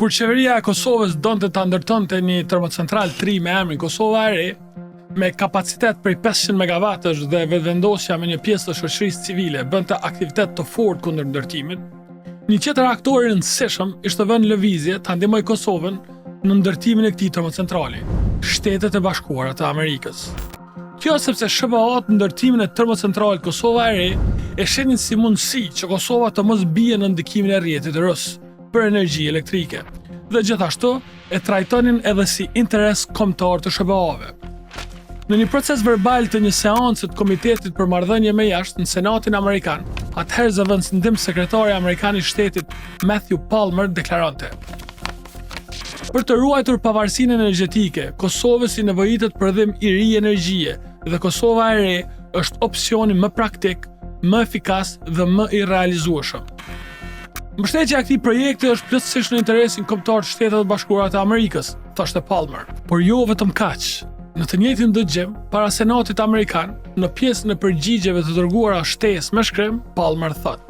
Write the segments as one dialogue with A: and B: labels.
A: Kur qeveria e Kosovës donte ta ndërtonte një termocentral 3 me emrin Kosova e Re, me kapacitet prej 500 MW dhe vetëvendosja me një pjesë të shoqërisë civile bënte aktivitet të fortë kundër ndërtimit, një tjetër aktor i rëndësishëm ishte vënë lëvizje ta ndihmojë Kosovën në ndërtimin e këtij termocentrali, Shtetet e Bashkuara të Amerikës. Kjo sepse SBA-t në ndërtimin e termocentralit Kosova e Re e shenin si mundësi që Kosova të mos bie në ndikimin e rrjetit rus për energji elektrike, dhe gjithashtu e trajtonin edhe si interes kombëtar të SBA-ve. Në një proces verbal të një seance të Komitetit për Marrëdhënie me Jashtë në Senatin Amerikan, atëherë zëvendësndim sekretari amerikan i shtetit Matthew Palmer deklarante: për të ruajtur pavarësinë energjetike, Kosovës i nevojitet prodhim i ri energjie dhe Kosova e Re është opsioni më praktik, më efikas dhe më i realizueshëm. Mbështetja e këtij projekti është plotësisht në interesin kombëtar të Shtetit Bashkuar të Amerikës, thoshte Palmer. Por jo vetëm kaq. Në të njëjtin dëgjim, para Senatit Amerikan, në pjesën e përgjigjeve të dërguara shtesë me shkrim, Palmer thotë: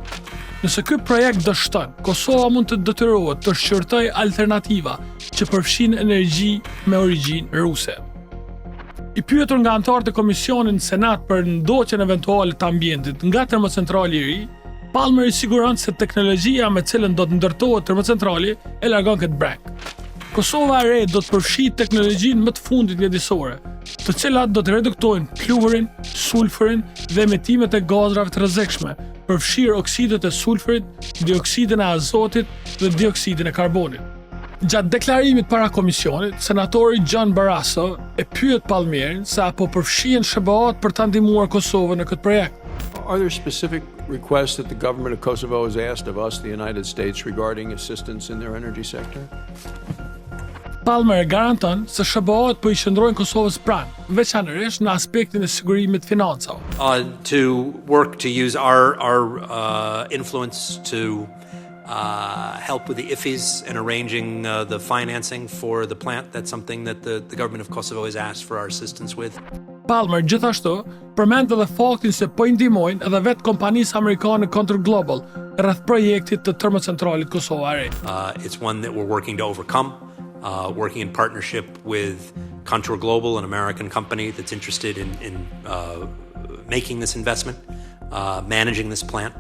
A: nëse ky projekt dështon, Kosova mund të detyrohet të shqyrtojë alternativa që përfshin energji me origjinë ruse. I pyetur nga anëtarët e komisionit në Senat për ndoqjen eventuale të ambientit nga termocentrali i ri, Palmer i siguron se teknologjia me cilën do të ndërtohet termocentrali e largon këtë breng. Kosova e Re do të përfshijë teknologjinë më të fundit mjedisore, të cilat do të reduktojnë pluhurin, sulfurin dhe emetimet e gazrave të rrezikshme, përfshirë oksidet e sulfurit, dioksidin e azotit dhe dioksidin e karbonit. Gjatë deklarimit para komisionit, senatori John Barrasso e pyet Palmerin se apo përfshihen SBA-t për ta ndihmuar Kosovën në këtë projekt.
B: Are there specific requests that the government of Kosovo has asked of us, the United States, regarding assistance in their energy sector?
A: Palmer garanton se SBA-t po i qëndrojnë Kosovës pranë, veçanërisht në aspektin e sigurimit financave.
C: To work to use our influence to help with the IFIs and arranging the financing for the plant. That's something that the government of Kosovo has asked for our assistance with.
A: Palmer gjithashtu përmend edhe faktin se po i ndihmojnë edhe vetë kompanisë amerikane Contour Global rreth projektit të termocentralit Kosova e Re.
C: It's one that we're working to overcome, working in partnership with Contour Global, an American company that's interested in making this investment, managing this plant.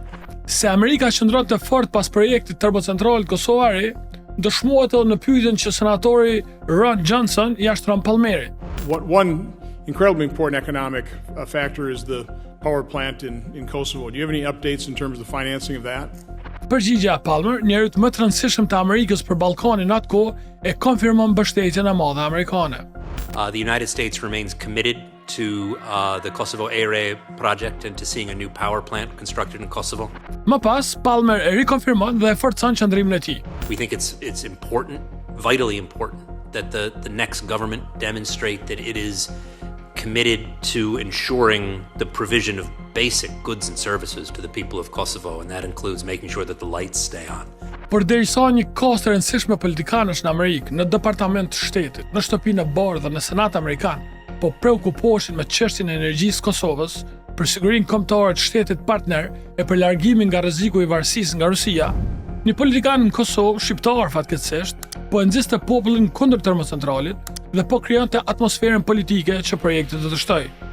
A: Se Amerika qëndron të fortë pas projektit termocentralit Kosova e Re, dëshmohet edhe në pyetjen që senatori Ron Johnson ja shtron Palmerit.
D: One incredibly important economic factor is the power plant in Kosovo. Do you have any updates in terms of the financing of that?
A: Përgjigjja e Palmer, njërit më të rëndësishëm të Amerikës për Ballkanin në atë kohë, e konfirmon mbështetjen e madhe amerikane.
C: The United States remains committed to the Kosovo Ere project and to seeing a new power plant constructed in Kosovo.
A: Më pas, Palmer e rikonfirmon dhe e forcon qëndrimin e tij.
C: We think it's important, vitally important, that the next government demonstrate that it is committed to ensuring the provision of basic goods and services to the people of Kosovo, and that includes making sure that the lights stay on.
A: Por derisa një kast e rëndësishme politikanësh në Amerikë, në Departament të Shtetit, në shtëpinë e Bardhë dhe në Senat Amerikan, po preokupoheshin me çështjen e energjisë Kosovës, për sigurinë kombëtare të shtetit partner e për largimin nga rreziku i varësisë nga Rusia, një politikan në Kosovë, shqiptar fatkeqësisht, po e nxiste popullin kundër termocentralit dhe po krijonte atmosferën politike që projekti do të shtojë.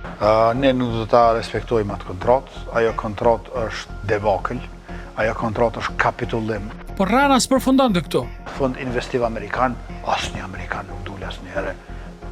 E: Ne nuk do ta respektojmë atë kontratë, ajo kontratë është debakël, ajo kontratë është kapitullim.
A: Por Rana s'përfundonte këtu.
E: Fond investiv amerikan, asnjë amerikan nuk dul asnjëherë.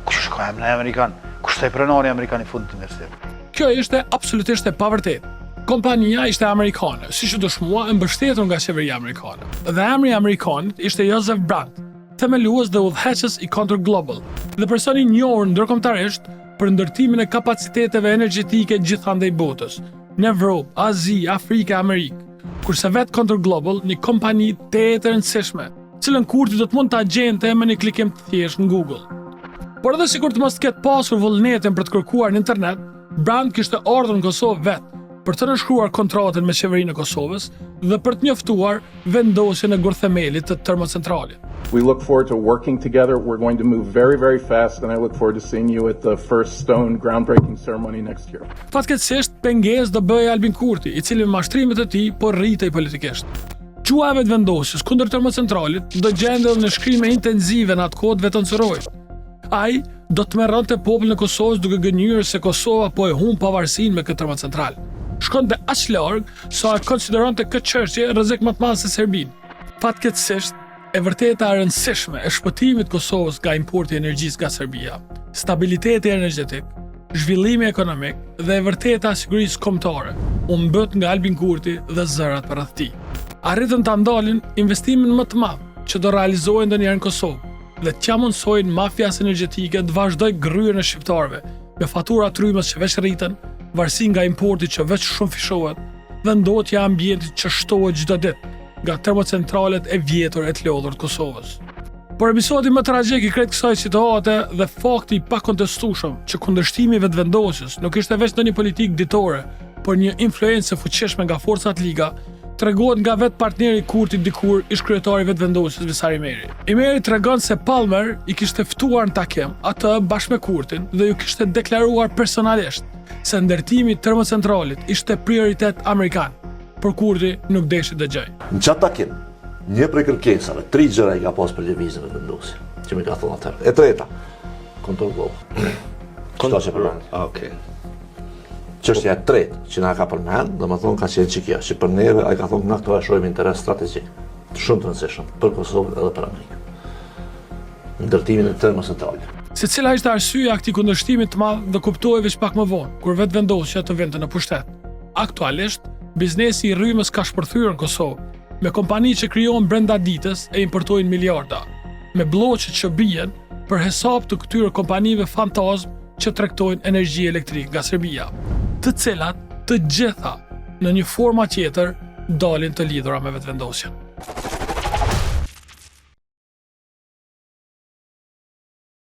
E: Kush shkoi në Amerikan? Kush të pronori amerikan i fund të investiv?
A: Kjo ishte absolutisht e pavërtetë. Kompania ishte amerikane, siç u dëshmua e mbështetur nga qeveria amerikane. Dhe emri i amerikanit ishte Joseph Brandt, themelues dhe udhëheqës i Contour Global, dhe personi i njohur ndërkombëtarisht për ndërtimin e kapaciteteve energjetike gjithandej botës, në Evropë, Azi, Afrikë, Amerikë. Kurse vetë Contour Global, një kompani tetë e rëndësishme, cilën kurti do të mund ta gjente me një klikim të thjeshtë në Google. Por edhe sikur të mos ketë pasur vullnetin për të kërkuar në internet, Brandt kishte ardhur në Kosovë vetë për të nënshkruar kontratën me qeverinë e Kosovës dhe për të njoftuar vendosjen e gurthemelit të termocentralit.
F: We look forward to working together. We're going to move very, very fast, and I look forward to seeing you at the first stone groundbreaking ceremony next year.
A: Fatkeqësisht pengesë do bëjë Albin Kurti, i cili me mashtrimet e tij po rritej politikisht. Quha e vetëvendosjes kundër termocentralit do gjende në shkrime intenzive në atë kohë vetënceroi. Ai do të merronte popullin e Kosovës duke gënjur se Kosova po e humb pavarësinë me këtë termocentral. Shkonte aq larg sa e konsideronte këtë çështje rrezik më të madh se Serbinë. Fatkeqësisht, e vërteta e rëndësishme e shpëtimit Kosovës nga importi i energjisë nga Serbia, stabiliteti energjetik, zhvillimi ekonomik dhe e vërteta e sigurisë kombëtare u mbët nga Albin Kurti dhe zërat përreth tij. Arritën ta ndalin investimin më të madh që do realizohen ndonjëherë në Kosovë dhe t'ja mundsojnë mafias energjetike të vazhdoj gryrën e shqiptarëve me fatura trymës që veç rriten, varësi nga importi që veç shumë fishohet dhe ndotja e ambientit që shtohet çdo ditë nga termocentralet e vjetër e të lodhur të Kosovës. Por episodi më tragjik i krejt kësaj situate dhe fakti i pakontestueshëm që kundërshtimi i vetëvendosjes nuk ishte veç ndonjë politikë ditore, por një influencë e fuqishme nga forcat liga, tregohet nga vetë partneri i Kurtit dikur ish kryetari i vetëvendosjes Visar Imeri. Imeri tregon se Palmer i kishte ftuar në takim atë bashkë me Kurtin dhe ju kishte deklaruar personalisht se ndërtimi i termocentralit ishte prioritet amerikan, por Kurti nuk deshi dëgjoj.
G: Në qatë takim, një prej kërkesave, 3 gjëra i ka pas për lëvizjen e vendosjes, që mi ka thonë atëherë. E treta, kontroll global. Çfarë që përmend?
C: Okej.
G: Çështja e tretë që na ka përmend, domethënë ka qenë çikja, që për neve ai ka thonë na këto e shohim interes strategjik, shumë të rëndësishëm për Kosovën edhe për Amerikën. Ndërtimin e termocentralit.
A: Se cila ishte arsyeja e këtij kundërshtimi të madh do kuptohej veç pak më vonë, kur vetëvendosja të vinte në pushtet. Aktualisht, biznesi i rrymës ka shpërthyer në Kosovë, me kompani që krijohen brenda ditës e importojnë miliarda, me bloqe që bien për hesap të këtyre kompanive fantazm që tregtojnë energji elektrike nga Serbia, të cilat të gjitha në një forma tjetër dalin të lidhura me vetëvendosjen.